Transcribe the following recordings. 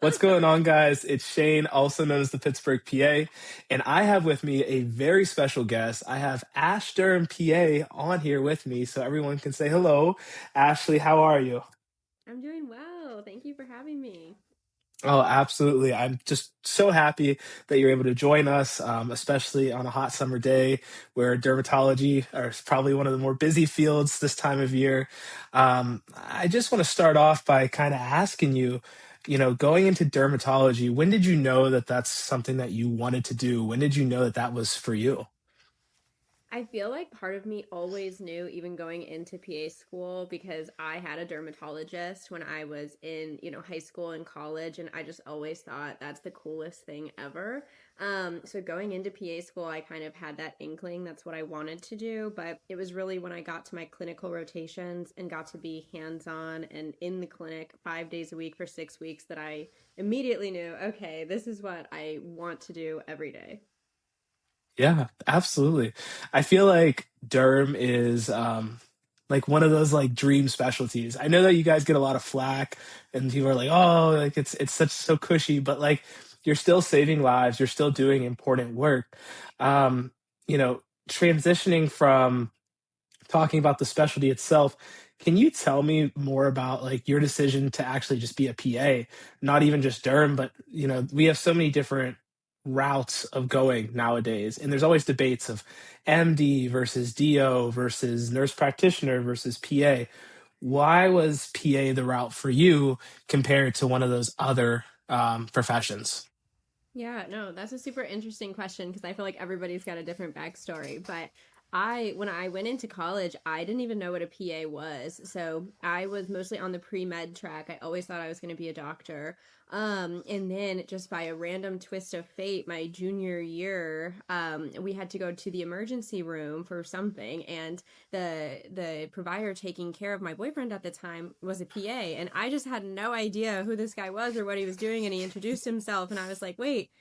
What's going on, guys? It's Shane, also known as the Pittsburgh PA, and I have with me a very special guest. I have Ashdermpa on here with me, so everyone can say hello. Ashley, how are you? I'm doing well. Thank you for having me. Oh, absolutely. I'm just so happy that you're able to join us, especially on a hot summer day where dermatology is probably one of the more busy fields this time of year. I just want to start off by kind of asking you, going into dermatology, when did you know that that's something that you wanted to do? When did you know that that was for you? I feel like part of me always knew, even going into PA school, because I had a dermatologist when I was in, high school and college, and I just always thought that's the coolest thing ever. So going into PA school, I kind of had that inkling that's what I wanted to do, but it was really when I got to my clinical rotations and got to be hands-on and in the clinic 5 days a week for 6 weeks that I immediately knew, okay, this is what I want to do every day. Yeah, absolutely. I feel like derm is like one of those like dream specialties. I know that you guys get a lot of flack and people are like, "Oh, like it's such so cushy," but like you're still saving lives, you're still doing important work. Um, transitioning from talking about the specialty itself, can you tell me more about like your decision to actually just be a PA, not even just derm, but we have so many different routes of going nowadays, and there's always debates of MD versus DO versus nurse practitioner versus PA. Why was PA the route for you compared to one of those other professions? Yeah, no, that's a super interesting question because I feel like everybody's got a different backstory. But when I went into college, I didn't even know what a PA was. So I was mostly on the pre-med track. I always thought I was going to be a doctor. And then just by a random twist of fate, my junior year, we had to go to the emergency room for something, and the provider taking care of my boyfriend at the time was a PA, and I just had no idea who this guy was or what he was doing, and he introduced himself, and I was like, wait,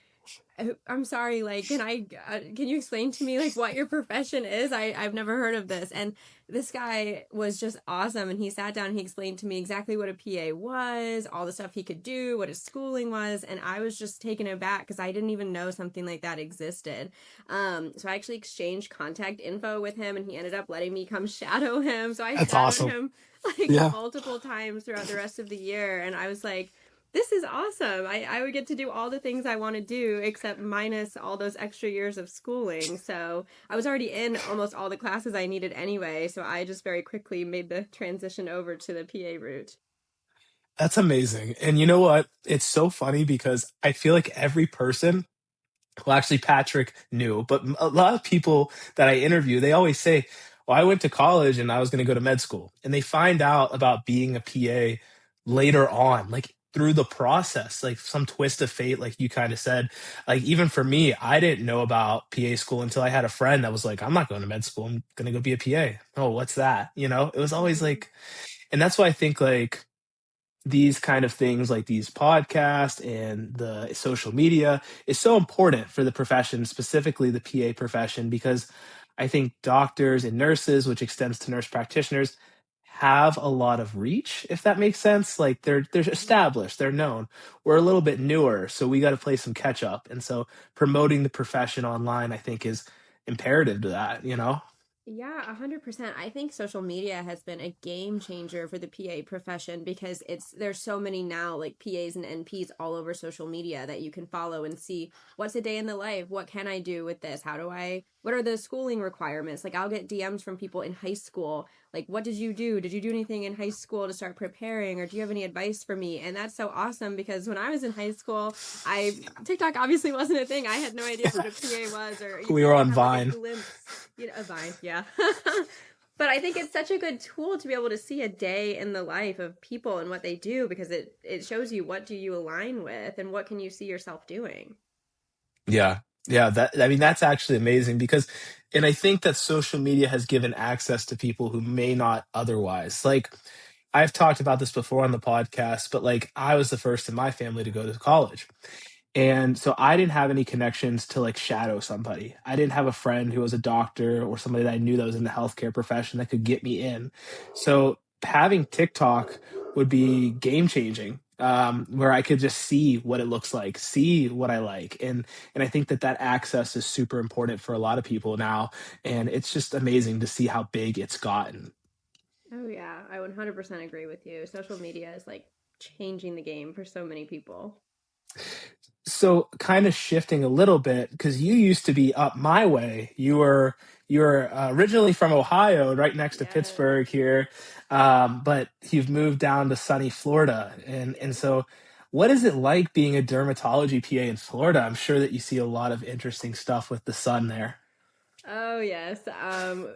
I'm sorry, like, can you explain to me like what your profession is? I've never heard of this. And this guy was just awesome, and he sat down and he explained to me exactly what a PA was, all the stuff he could do, what his schooling was, and I was just taken aback because I didn't even know something like that existed. So I actually exchanged contact info with him, and he ended up letting me come shadow him. So I That's shadowed awesome. him like Yeah. multiple times throughout the rest of the year, and I was like, this is awesome. I would get to do all the things I want to do except minus all those extra years of schooling. So I was already in almost all the classes I needed anyway. So I just very quickly made the transition over to the PA route. That's amazing. And you know what? It's so funny because I feel like every person, well, actually, Patrick knew, but a lot of people that I interview, they always say, well, I went to college and I was going to go to med school. And they find out about being a PA later on, like through the process, like some twist of fate, like you kind of said. Like, even for me, I didn't know about PA school until I had a friend that was like, I'm not going to med school. I'm going to go be a PA. Oh, what's that? It was always Mm-hmm. like, and that's why I think like, these kind of things like these podcasts and the social media is so important for the profession, specifically the PA profession, because I think doctors and nurses, which extends to nurse practitioners, have a lot of reach, if that makes sense. Like they're established, they're known. We're a little bit newer, so we got to play some catch up. And so promoting the profession online, I think, is imperative to that. Yeah, 100%. I think social media has been a game changer for the PA profession because there's so many now like PAs and NPs all over social media that you can follow and see what's a day in the life, what can I do with this? What are the schooling requirements? Like I'll get DMs from people in high school, like what did you do? Did you do anything in high school to start preparing, or do you have any advice for me? And that's so awesome because when I was in high school, I TikTok obviously wasn't a thing. I had no idea what a PA was or We even were like on have like a Vine. glimpse, a Vine, yeah. But I think it's such a good tool to be able to see a day in the life of people and what they do because it shows you what do you align with and what can you see yourself doing. Yeah. Yeah, that I mean that's actually amazing because and I think that social media has given access to people who may not otherwise. Like I've talked about this before on the podcast, but like I was the first in my family to go to college. And so I didn't have any connections to like shadow somebody. I didn't have a friend who was a doctor or somebody that I knew that was in the healthcare profession that could get me in. So having TikTok would be game changing where I could just see what it looks like, see what I like, and I think that that access is super important for a lot of people now, and it's just amazing to see how big it's gotten. Oh yeah, I 100% agree with you. Social media is like changing the game for so many people. So kind of shifting a little bit because you used to be up my way. You were originally from Ohio, right next to Yes. Pittsburgh here, but you've moved down to sunny Florida. And Yes. so, what is it like being a dermatology PA in Florida? I'm sure that you see a lot of interesting stuff with the sun there. Oh yes,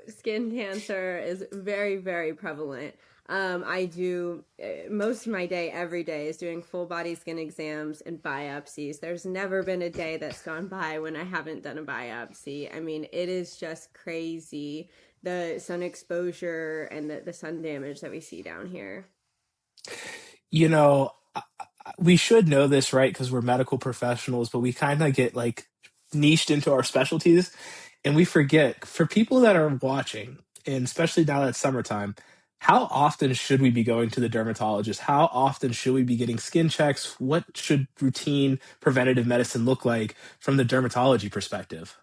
skin cancer is very, very prevalent. I do most of my day every day is doing full body skin exams and biopsies. There's never been a day that's gone by when I haven't done a biopsy. I mean, it is just crazy the sun exposure and the sun damage that we see down here. You know, we should know this, right? Because we're medical professionals, but we kind of get like niched into our specialties and we forget for people that are watching, and especially now that it's summertime, how often should we be going to the dermatologist? How often should we be getting skin checks? What should routine preventative medicine look like from the dermatology perspective?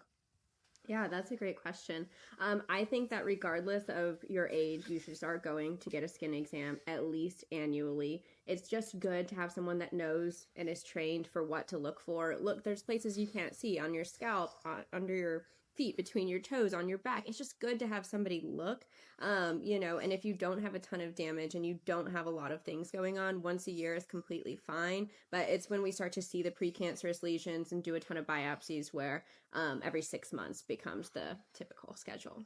Yeah, that's a great question. I think that regardless of your age, you should start going to get a skin exam at least annually. It's just good to have someone that knows and is trained for what to look for. Look, there's places you can't see on your scalp, under your feet, between your toes, on your back. It's just good to have somebody look. And if you don't have a ton of damage and you don't have a lot of things going on, once a year is completely fine. But it's when we start to see the precancerous lesions and do a ton of biopsies where every 6 months becomes the typical schedule.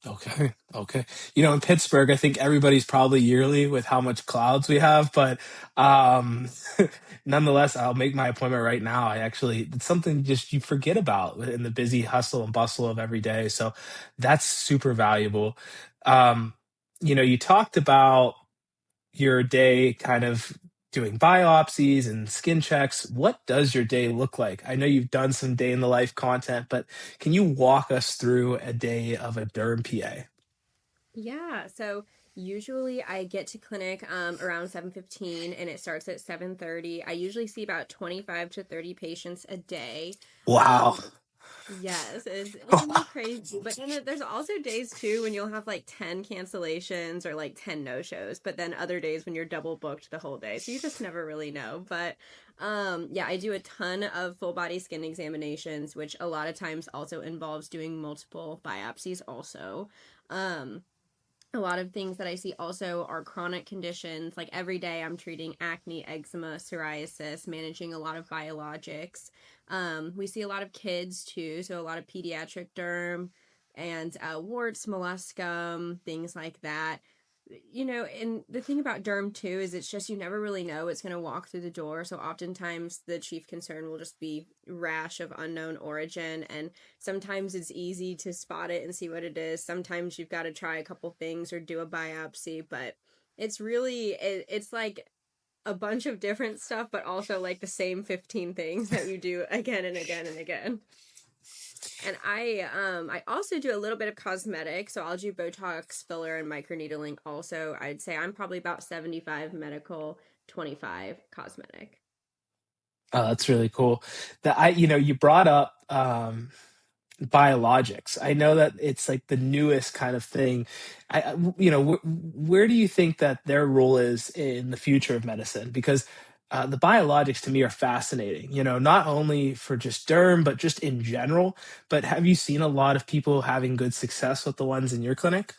Okay. Okay. In Pittsburgh, I think everybody's probably yearly with how much clouds we have, but um nonetheless, I'll make my appointment right now. It's something just you forget about in the busy hustle and bustle of every day. So that's super valuable. Um, you talked about your day kind of doing biopsies and skin checks. What does your day look like? I know you've done some day in the life content, but can you walk us through a day of a derm PA? Yeah, so usually I get to clinic around 7:15 and it starts at 7:30. I usually see about 25 to 30 patients a day. Wow. Um Yes, it can be crazy. But then there's also days too when you'll have like 10 cancellations or like 10 no-shows, but then other days when you're double booked the whole day. So you just never really know. But yeah, I do a ton of full body skin examinations, which a lot of times also involves doing multiple biopsies also. Um a lot of things that I see also are chronic conditions. Like every day, I'm treating acne, eczema, psoriasis, managing a lot of biologics. We see a lot of kids too, so a lot of pediatric derm and warts, molluscum, things like that. And the thing about derm too is it's just you never really know it's going to walk through the door. So oftentimes the chief concern will just be rash of unknown origin, and sometimes it's easy to spot it and see what it is. Sometimes you've got to try a couple things or do a biopsy, but it's like a bunch of different stuff, but also like the same 15 things that you do again and again and again. And I also do a little bit of cosmetic, so I'll do Botox, filler, and microneedling also. I'd say I'm probably about 75 medical, 25 cosmetic. Oh, that's really cool. You brought up biologics. I know that it's like the newest kind of thing. Where do you think that their role is in the future of medicine? Because the biologics to me are fascinating. Not only for just derm, but just in general. But have you seen a lot of people having good success with the ones in your clinic?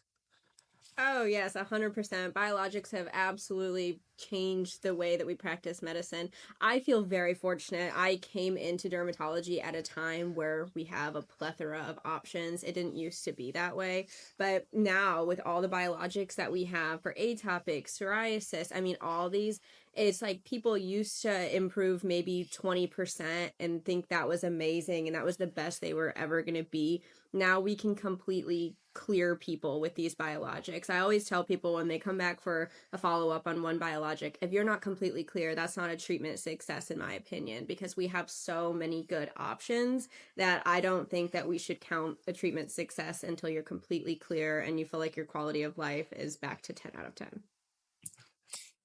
Oh, yes, 100%. Biologics have absolutely changed the way that we practice medicine. I feel very fortunate. I came into dermatology at a time where we have a plethora of options. It didn't used to be that way. But now, with all the biologics that we have for atopic, psoriasis, I mean, all these, it's like people used to improve maybe 20% and think that was amazing and that was the best they were ever going to be. Now we can completely clear people with these biologics. I always tell people when they come back for a follow up on one biologic, if you're not completely clear, that's not a treatment success, in my opinion, because we have so many good options that I don't think that we should count a treatment success until you're completely clear and you feel like your quality of life is back to 10 out of 10.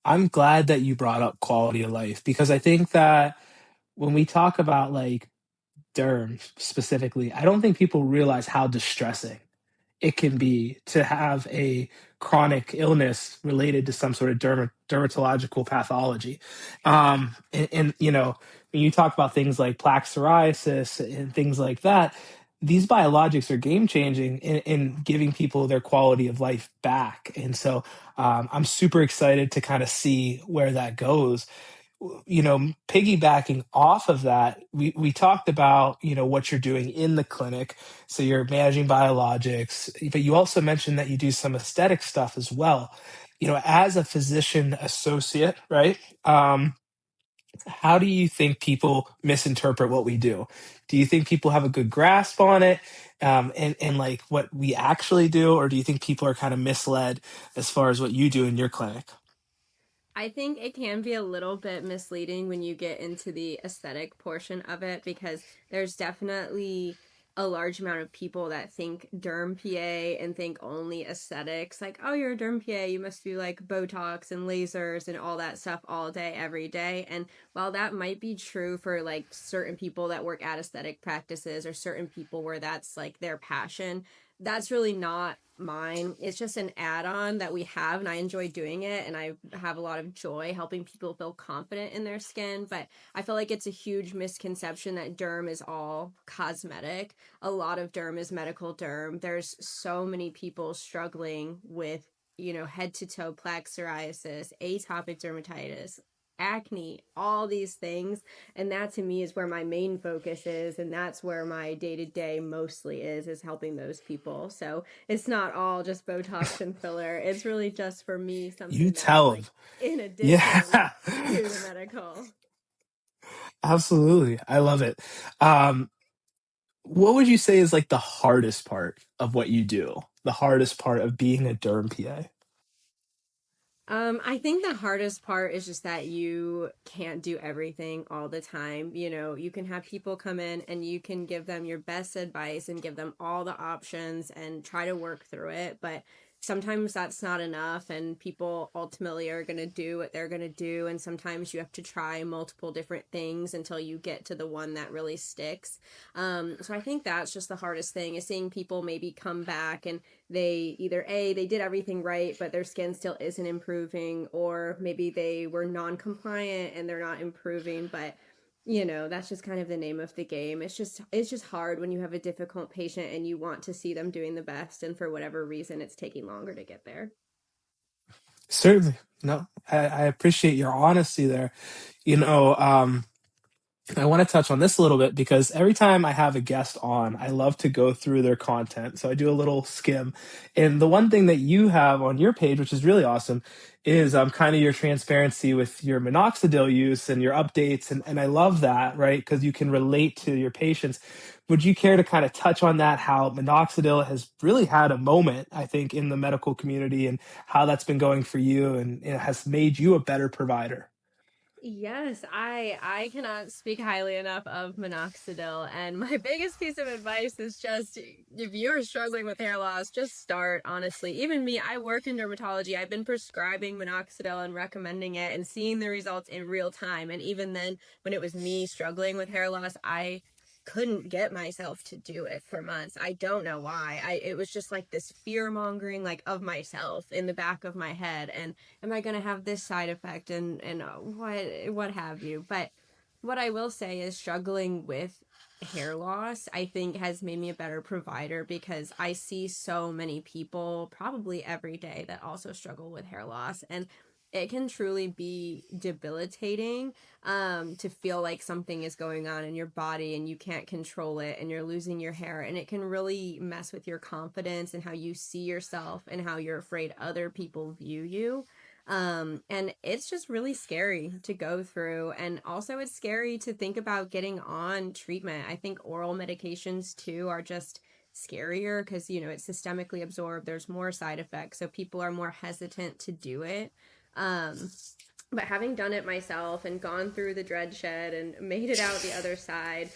I'm glad that you brought up quality of life because I think that when we talk about like derm specifically, I don't think people realize how distressing it can be to have a chronic illness related to some sort of dermatological pathology. And, you know, when you talk about things like plaque psoriasis and things like that, these biologics are game changing in giving people their quality of life back. And so I'm super excited to kind of see where that goes. You know, piggybacking off of that, we talked about, you know, what you're doing in the clinic. So you're managing biologics, but you also mentioned that you do some aesthetic stuff as well. You know, as a physician associate, right? How do you think people misinterpret what we do? Do you think people have a good grasp on it, and like what we actually do, or do you think people are kind of misled as far as what you do in your clinic? I think it can be a little bit misleading when you get into the aesthetic portion of it because there's definitely a large amount of people that think derm PA and think only aesthetics. Like, oh, you're a derm PA, you must do like Botox and lasers and all that stuff all day, every day. And while that might be true for like certain people that work at aesthetic practices or certain people where that's like their passion, that's really not mine. It's just an add-on that we have and I enjoy doing it and I have a lot of joy helping people feel confident in their skin, but I feel like it's a huge misconception that derm is all cosmetic. A lot of derm is medical derm. There's so many people struggling with, head to toe plaque psoriasis, atopic dermatitis, acne, all these things. And that to me is where my main focus is. And that's where my day to day mostly is helping those people. So it's not all just Botox and filler. It's really just for me You something that's tell like them. in addition Yeah. to the medical. Absolutely. I love it. Um, what would you say is like the hardest part of what you do? The hardest part of being a derm PA? I think the hardest part is just that you can't do everything all the time. You can have people come in and you can give them your best advice and give them all the options and try to work through it. But sometimes that's not enough, and people ultimately are going to do what they're going to do. And sometimes you have to try multiple different things until you get to the one that really sticks. So I think that's just the hardest thing is seeing people maybe come back and they either they did everything right but their skin still isn't improving, or maybe they were non-compliant and they're not improving. But that's just kind of the name of the game. It's just hard when you have a difficult patient and you want to see them doing the best, and for whatever reason it's taking longer to get there. Certainly. No, I appreciate your honesty there. You know, I want to touch on this a little bit because every time I have a guest on, I love to go through their content. So I do a little skim. And the one thing that you have on your page, which is really awesome, is kind of your transparency with your minoxidil use and your updates. And I love that, right? Because you can relate to your patients. Would you care to kind of touch on that? How minoxidil has really had a moment, I think, in the medical community and how that's been going for you and it has made you a better provider? Yes, I cannot speak highly enough of minoxidil, and my biggest piece of advice is just if you're struggling with hair loss, just start, honestly. Even me, I work in dermatology. I've been prescribing minoxidil and recommending it and seeing the results in real time. And even then, when it was me struggling with hair loss, I couldn't get myself to do it for months. I don't know why. It was just like this fear mongering like of myself in the back of my head, and am I going to have this side effect and what have you. But what I will say is struggling with hair loss I think has made me a better provider because I see so many people probably every day that also struggle with hair loss, and it can truly be debilitating, to feel like something is going on in your body and you can't control it and you're losing your hair, and it can really mess with your confidence and how you see yourself and how you're afraid other people view you. And it's just really scary to go through. And also, it's scary to think about getting on treatment. I think oral medications too are just scarier because, it's systemically absorbed, there's more side effects. So people are more hesitant to do it. Um, but having done it myself and gone through the dread shed and made it out the other side,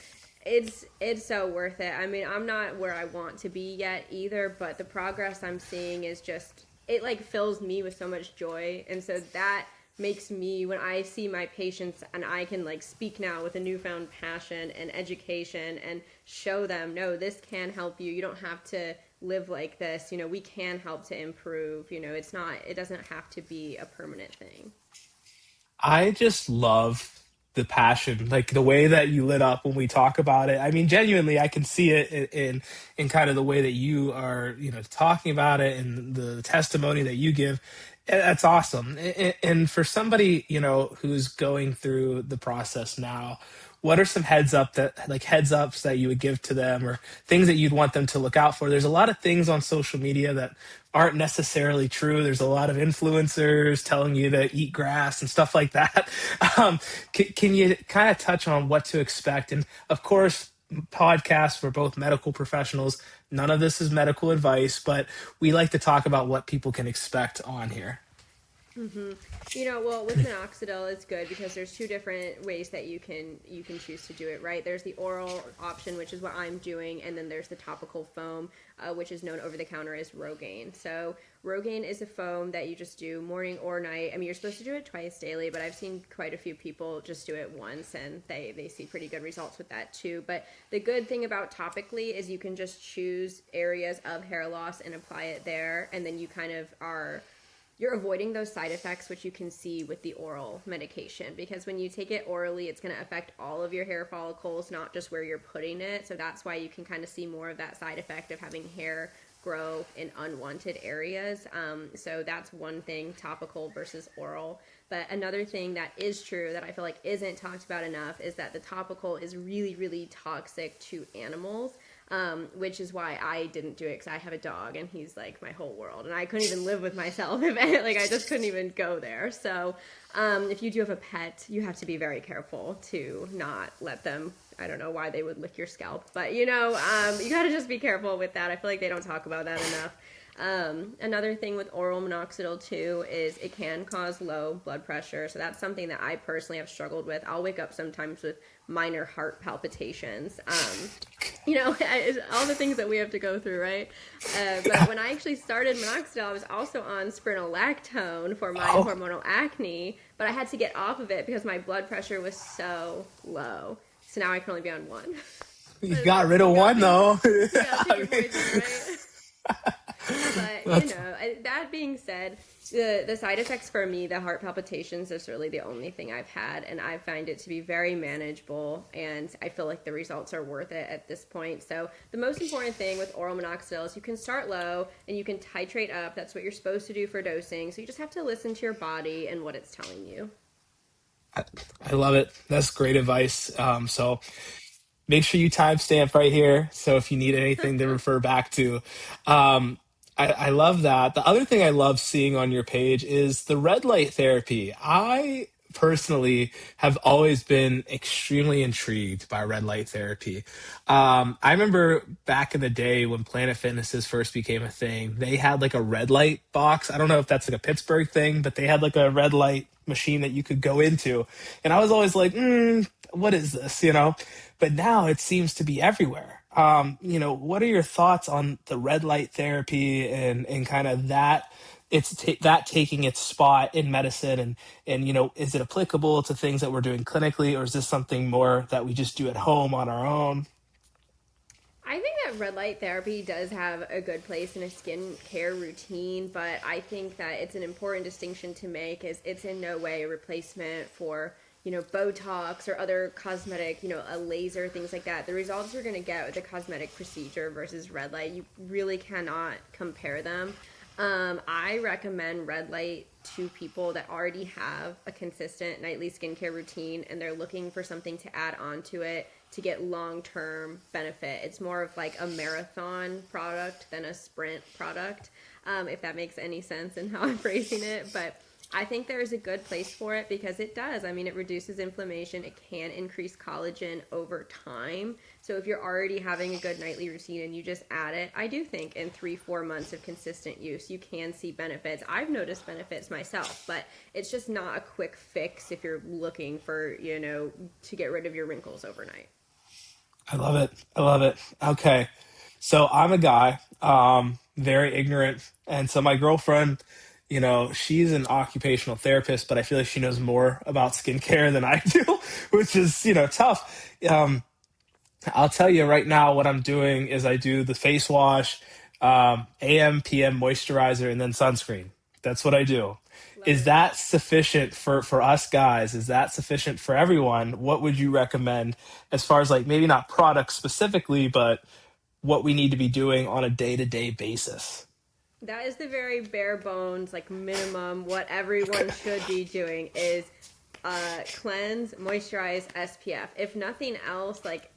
it's so worth it. I mean, I'm not where I want to be yet either, but the progress I'm seeing is just, it like fills me with so much joy. And so that makes me, when I see my patients and I can like speak now with a newfound passion and education and show them, no, this can help you. You don't have to live like this. You know, we can help to improve. You know, it's not, it doesn't have to be a permanent thing. I just love the passion, like the way that you lit up when we talk about it. I mean, genuinely, I can see it in kind of the way that you are, talking about it and the testimony that you give. That's awesome. And for somebody, who's going through the process now, what are some heads ups that you would give to them, or things that you'd want them to look out for? There's a lot of things on social media that aren't necessarily true. There's a lot of influencers telling you to eat grass and stuff like that. Can you kind of touch on what to expect? And of course, podcasts for both medical professionals. None of this is medical advice, but we like to talk about what people can expect on here. Mm-hmm. You know, well, with minoxidil, it's good because there's two different ways that you can choose to do it, right? There's the oral option, which is what I'm doing, and then there's the topical foam, which is known over the counter as Rogaine. So Rogaine is a foam that you just do morning or night. I mean, you're supposed to do it twice daily, but I've seen quite a few people just do it once, and they see pretty good results with that too. But the good thing about topically is you can just choose areas of hair loss and apply it there, and then you kind of are you're avoiding those side effects which you can see with the oral medication, because when you take it orally it's going to affect all of your hair follicles, not just where you're putting it. So that's why you can kind of see more of that side effect of having hair grow in unwanted areas. So that's one thing, topical versus oral. But another thing that is true that I feel like isn't talked about enough is that the topical is really, really toxic to animals, which is why I didn't do it, because I have a dog and he's like my whole world, and I couldn't even live with myself if like I just couldn't even go there. So if you do have a pet, you have to be very careful to not let them. I don't know why they would lick your scalp, but you got to just be careful with that. I feel like they don't talk about that enough. Another thing with oral minoxidil too is it can cause low blood pressure. So that's something that I personally have struggled with. I'll wake up sometimes with minor heart palpitations. All the things that we have to go through, right? But when I actually started minoxidil, I was also on spironolactone for my Oh, hormonal acne, but I had to get off of it because my blood pressure was so low. So now I can only be on one. you But got rid you of gotta one pick, though. you gotta pick I your mean, poison, right? But that's that being said, the side effects for me, the heart palpitations, is really the only thing I've had, and I find it to be very manageable, and I feel like the results are worth it at this point. So the most important thing with oral minoxidil is you can start low and you can titrate up. That's what you're supposed to do for dosing. So you just have to listen to your body and what it's telling you. I love it. That's great advice. So make sure you timestamp right here. So if you need anything to refer back to, um, I love that. The other thing I love seeing on your page is the red light therapy. I personally have always been extremely intrigued by red light therapy. I remember back in the day when Planet Fitnesses first became a thing, they had like a red light box. I don't know if that's like a Pittsburgh thing, but they had like a red light machine that you could go into. And I was always like, what is this, But now it seems to be everywhere. What are your thoughts on the red light therapy and kind of that that taking its spot in medicine, and is it applicable to things that we're doing clinically, or is this something more that we just do at home on our own? I think that red light therapy does have a good place in a skin care routine, but I think that it's an important distinction to make, is it's in no way a replacement for, Botox or other cosmetic, a laser, things like that. The results you're going to get with a cosmetic procedure versus red light, you really cannot compare them. I recommend red light to people that already have a consistent nightly skincare routine and they're looking for something to add on to it to get long-term benefit. It's more of like a marathon product than a sprint product, if that makes any sense in how I'm phrasing it. But I think there is a good place for it because it does. I mean, it reduces inflammation. It can increase collagen over time. So if you're already having a good nightly routine and you just add it, I do think in 3-4 months of consistent use, you can see benefits. I've noticed benefits myself, but it's just not a quick fix if you're looking for, to get rid of your wrinkles overnight. I love it. I love it. Okay. So I'm a guy, very ignorant. And so my girlfriend she's an occupational therapist, but I feel like she knows more about skincare than I do, which is, tough. I'll tell you right now what I'm doing is I do the face wash, AM, PM moisturizer, and then sunscreen. That's what I do. Love Is it. that sufficient for us guys? Is that sufficient for everyone? What would you recommend as far as like maybe not products specifically, but what we need to be doing on a day-to-day basis? That is the very bare bones, like minimum, what everyone should be doing is cleanse, moisturize, SPF. If nothing else, like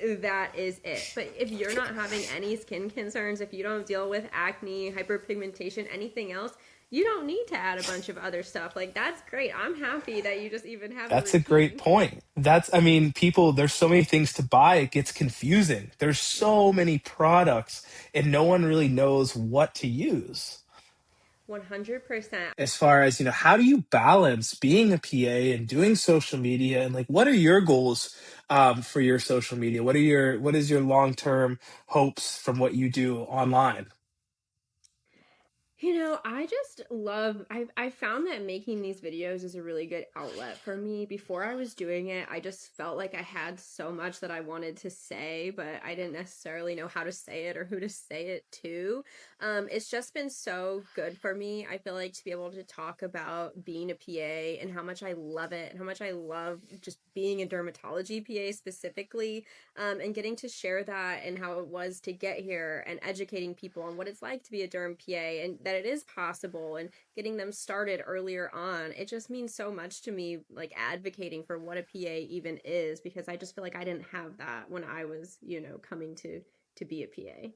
that is it. But if you're not having any skin concerns, if you don't deal with acne, hyperpigmentation, anything else, you don't need to add a bunch of other stuff. Like that's great. I'm happy that you just even have a That's a great routine. point. I mean, people, there's so many things to buy, it gets confusing. There's so many products, and no one really knows what to use. 100%. As far as, how do you balance being a PA and doing social media? And like, what are your goals for your social media? What is your long-term hopes from what you do online? I just love I found that making these videos is a really good outlet for me. Before I was doing it, I just felt like I had so much that I wanted to say, but I didn't necessarily know how to say it or who to say it to. It's just been so good for me. I feel like to be able to talk about being a PA and how much I love it and how much I love just being a dermatology PA specifically, and getting to share that and how it was to get here and educating people on what it's like to be a derm PA and that it is possible and getting them started earlier on. It just means so much to me, like advocating for what a PA even is, because I just feel like I didn't have that when I was, coming to be a PA.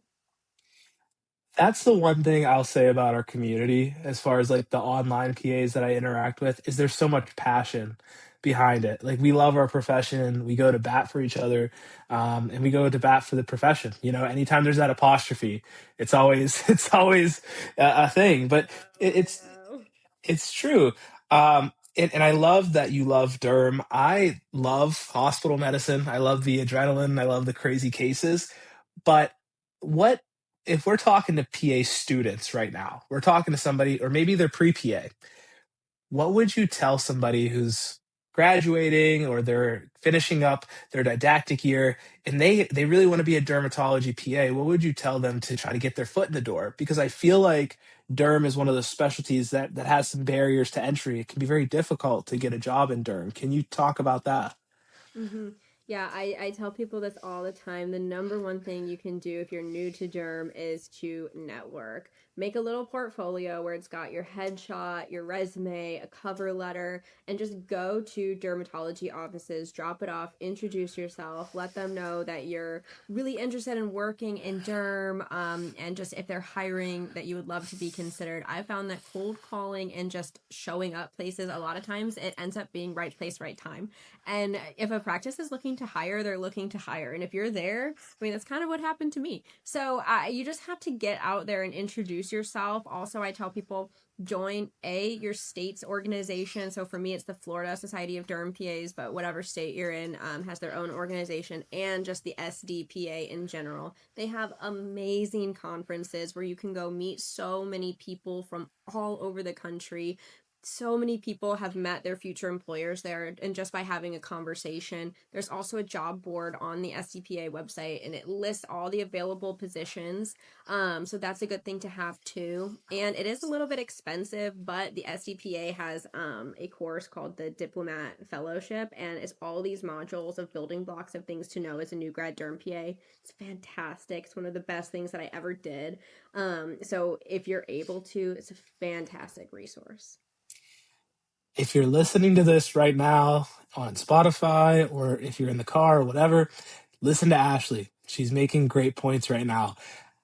That's the one thing I'll say about our community as far as like the online PAs that I interact with is there's so much passion behind it. Like we love our profession, we go to bat for each other, and we go to bat for the profession. Anytime there's that apostrophe, it's always it's always a thing. But I it's know. it's true. And I love that you love derm. I love hospital medicine. I love the adrenaline. I love the crazy cases. But what if we're talking to PA students right now? We're talking to somebody, or maybe they're pre PA. What would you tell somebody who's graduating or they're finishing up their didactic year and they really want to be a dermatology PA? What would you tell them to try to get their foot in the door? Because I feel like derm is one of those specialties that has some barriers to entry. It can be very difficult to get a job in derm. Can you talk about that? Mm-hmm. Yeah, I tell people this all the time. The number one thing you can do if you're new to derm is to network. Make a little portfolio where it's got your headshot, your resume, a cover letter, and just go to dermatology offices, drop it off, introduce yourself, let them know that you're really interested in working in derm, and just if they're hiring, that you would love to be considered. I found that cold calling and just showing up places, a lot of times it ends up being right place, right time. And if a practice is looking to hire, they're looking to hire. And if you're there, I mean, that's kind of what happened to me. So you just have to get out there and introduce yourself. Also, I tell people join your state's organization. So for me, it's the Florida Society of Derm PAs, but whatever state you're in has their own organization, and just the SDPA in general. They have amazing conferences where you can go meet so many people from all over the country. So many people have met their future employers there, and just by having a conversation. There's also a job board on the SDPA website, and it lists all the available positions. So that's a good thing to have too. And it is a little bit expensive, but the SDPA has a course called the Diplomat Fellowship, and it's all these modules of building blocks of things to know as a new grad derm PA. It's fantastic. It's one of the best things that I ever did. So if you're able to, it's a fantastic resource. If you're listening to this right now on Spotify or if you're in the car or whatever, listen to Ashley. She's making great points right now.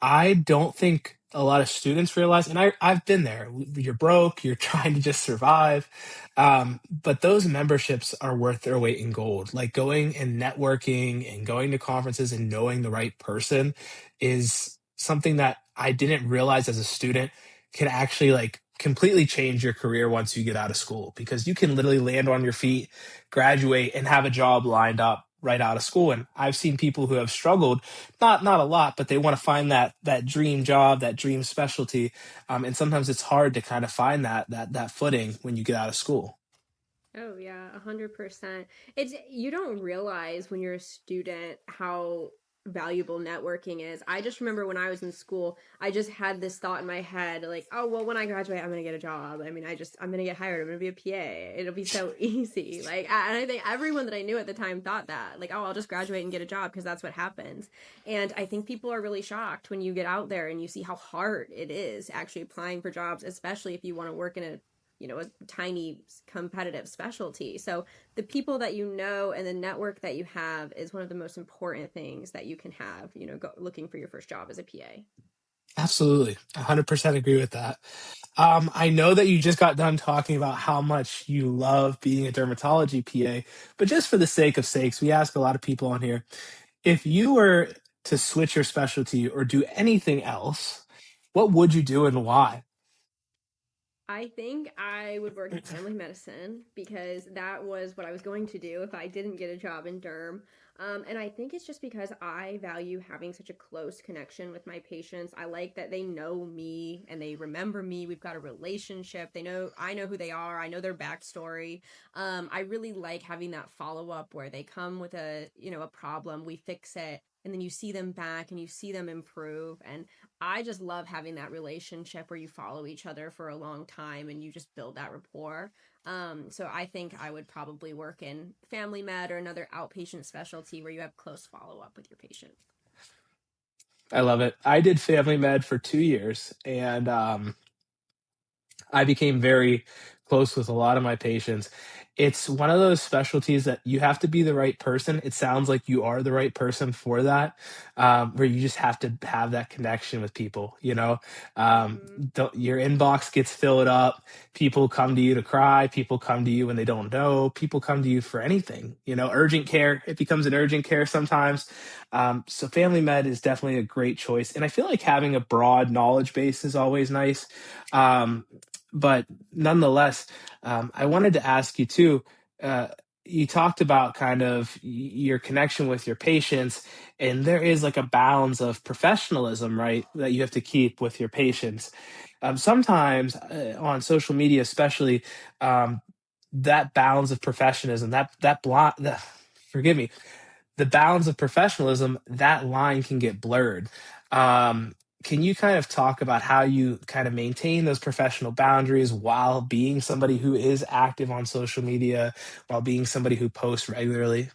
I don't think a lot of students realize, and I've been there. You're broke, you're trying to just survive. But those memberships are worth their weight in gold. Like going and networking and going to conferences and knowing the right person is something that I didn't realize as a student can actually like completely change your career once you get out of school because you can literally land on your feet, graduate, and have a job lined up right out of school. And I've seen people who have struggled, not a lot, but they want to find that dream job, that dream specialty. And sometimes it's hard to kind of find that footing when you get out of school. Oh yeah, 100%. It's you don't realize when you're a student how valuable networking is. I just remember when I was in school, I just had this thought in my head like, oh, well, when I graduate, I'm going to get a job. I mean, I'm going to get hired. I'm going to be a PA. It'll be so easy. Like, and I think everyone that I knew at the time thought that, like, oh, I'll just graduate and get a job because that's what happens. And I think people are really shocked when you get out there and you see how hard it is actually applying for jobs, especially if you want to work in a tiny competitive specialty. So the people that you know and the network that you have is one of the most important things that you can have, looking for your first job as a PA. Absolutely. 100% agree with that. I know that you just got done talking about how much you love being a dermatology PA, but just for the sake of sakes, we ask a lot of people on here, if you were to switch your specialty or do anything else, what would you do and why? I think I would work in family medicine because that was what I was going to do if I didn't get a job in derm. And I think it's just because I value having such a close connection with my patients. I like that they know me and they remember me. We've got a relationship. They know I know who they are. I know their backstory. I really like having that follow up where they come with a problem, we fix it, and then you see them back and you see them improve. And I just love having that relationship where you follow each other for a long time and you just build that rapport. So I think I would probably work in family med or another outpatient specialty where you have close follow up with your patients. I love it. I did family med for 2 years, and I became very close with a lot of my patients. It's one of those specialties that you have to be the right person. It sounds like you are the right person for that, where you just have to have that connection with people. Mm-hmm. Your inbox gets filled up. People come to you to cry. People come to you when they don't know. People come to you for anything. Urgent care. It becomes an urgent care sometimes. So family med is definitely a great choice, and I feel like having a broad knowledge base is always nice. Um, but nonetheless, I wanted to ask you too. Uh, you talked about kind of your connection with your patients, and there is like a balance of professionalism, right, that you have to keep with your patients. Sometimes on social media, especially, um, that balance of professionalism, forgive me, the bounds of professionalism, that line can get blurred. Um, can you kind of talk about how you kind of maintain those professional boundaries while being somebody who is active on social media, while being somebody who posts regularly?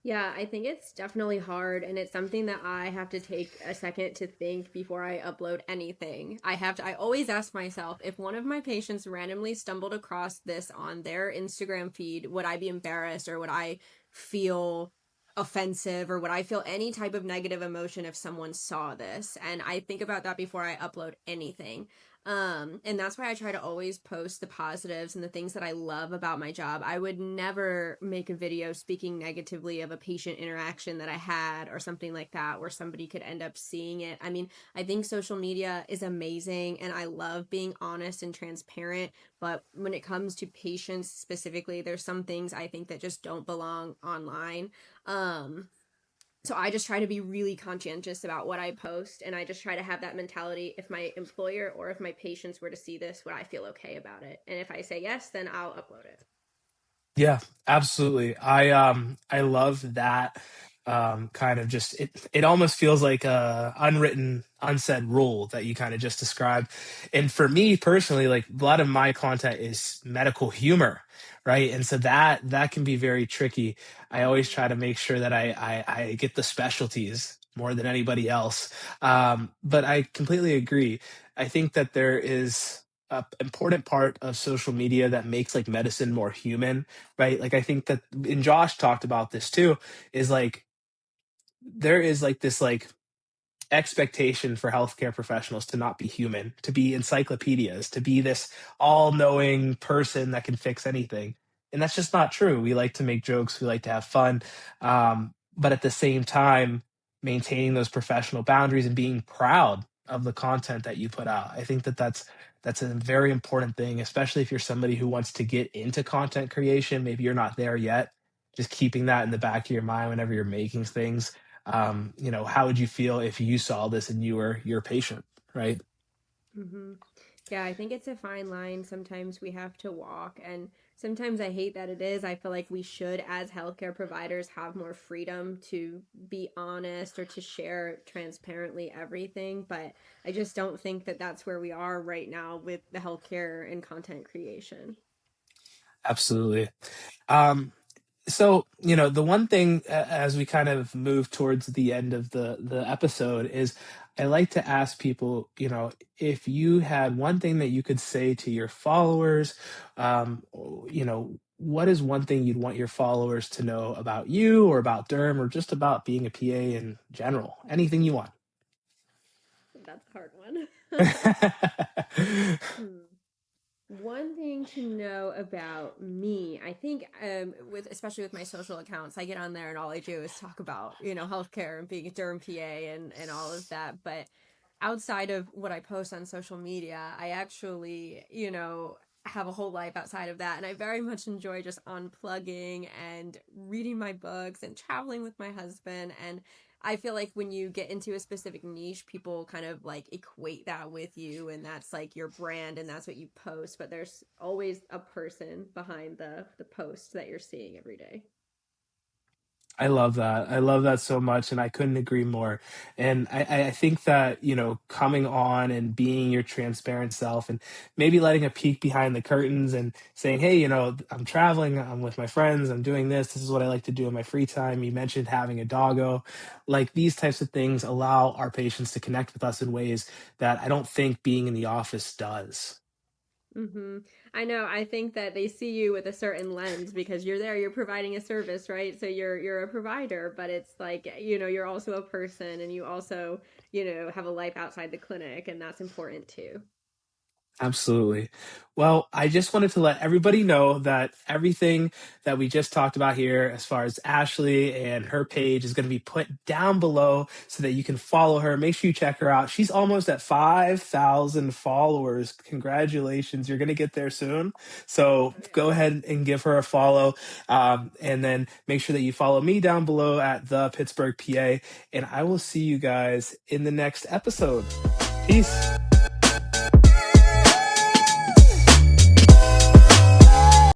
Yeah, I think it's definitely hard, and it's something that I have to take a second to think before I upload anything. I always ask myself if one of my patients randomly stumbled across this on their Instagram feed, would I be embarrassed or would I feel offensive or would I feel any type of negative emotion if someone saw this? And I think about that before I upload anything. And that's why I try to always post the positives and the things that I love about my job. I would never make a video speaking negatively of a patient interaction that I had or something like that where somebody could end up seeing it. I mean, I think social media is amazing and I love being honest and transparent, but when it comes to patients specifically, there's some things I think that just don't belong online. Um so I just try to be really conscientious about what I post, and I just try to have that mentality. If my employer or if my patients were to see this, would I feel okay about it? And if I say yes, then I'll upload it. Yeah, absolutely. I love that kind of just it almost feels like a unwritten, unsaid rule that you kind of just described. And for me personally, like a lot of my content is medical humor, right? And so that can be very tricky. I always try Mm-hmm. to make sure that I get the specialties more than anybody else. But I completely agree. I think that there is a important part of social media that makes like medicine more human, right? Like I think that, and Josh talked about this too, is like there is like this like expectation for healthcare professionals to not be human, to be encyclopedias, to be this all-knowing person that can fix anything. And that's just not true. We like to make jokes, we like to have fun. But at the same time, maintaining those professional boundaries and being proud of the content that you put out. I think that that's a very important thing, especially if you're somebody who wants to get into content creation. Maybe you're not there yet. just keeping that in the back of your mind whenever you're making things. How would you feel if you saw this and you were your patient, right? Hmm. Yeah, I think it's a fine line. Sometimes we have to walk, and sometimes I hate that it is. I feel like we should, as healthcare providers, have more freedom to be honest or to share transparently everything. But I just don't think that that's where we are right now with the healthcare and content creation. Absolutely. Um, So, the one thing as we kind of move towards the end of the episode is I like to ask people, if you had one thing that you could say to your followers, what is one thing you'd want your followers to know about you or about Derm or just about being a PA in general? Anything you want. That's a hard one. Hmm. One thing to know about me, I think, with especially with my social accounts, I get on there and all I do is talk about healthcare and being a derm PA and all of that. But outside of what I post on social media, I actually have a whole life outside of that, and I very much enjoy just unplugging and reading my books and traveling with my husband. And I feel like when you get into a specific niche, people kind of like equate that with you, and that's like your brand, and that's what you post. But there's always a person behind the post that you're seeing every day. I love that. I love that so much, and I couldn't agree more. And I think that, coming on and being your transparent self and maybe letting a peek behind the curtains and saying, hey, I'm traveling, I'm with my friends, I'm doing this, this is what I like to do in my free time. You mentioned having a doggo. Like these types of things allow our patients to connect with us in ways that I don't think being in the office does. Hmm. I know. I think that they see you with a certain lens because you're there, you're providing a service, right? So you're a provider, but it's like, you're also a person, and you also, have a life outside the clinic, and that's important too. Absolutely. Well, I just wanted to let everybody know that everything that we just talked about here, as far as Ashley and her page, is going to be put down below so that you can follow her. Make sure you check her out. She's almost at 5,000 followers. Congratulations. You're going to get there soon. So Oh yeah. go ahead and give her a follow. And then make sure that you follow me down below at the Pittsburgh PA. And I will see you guys in the next episode. Peace.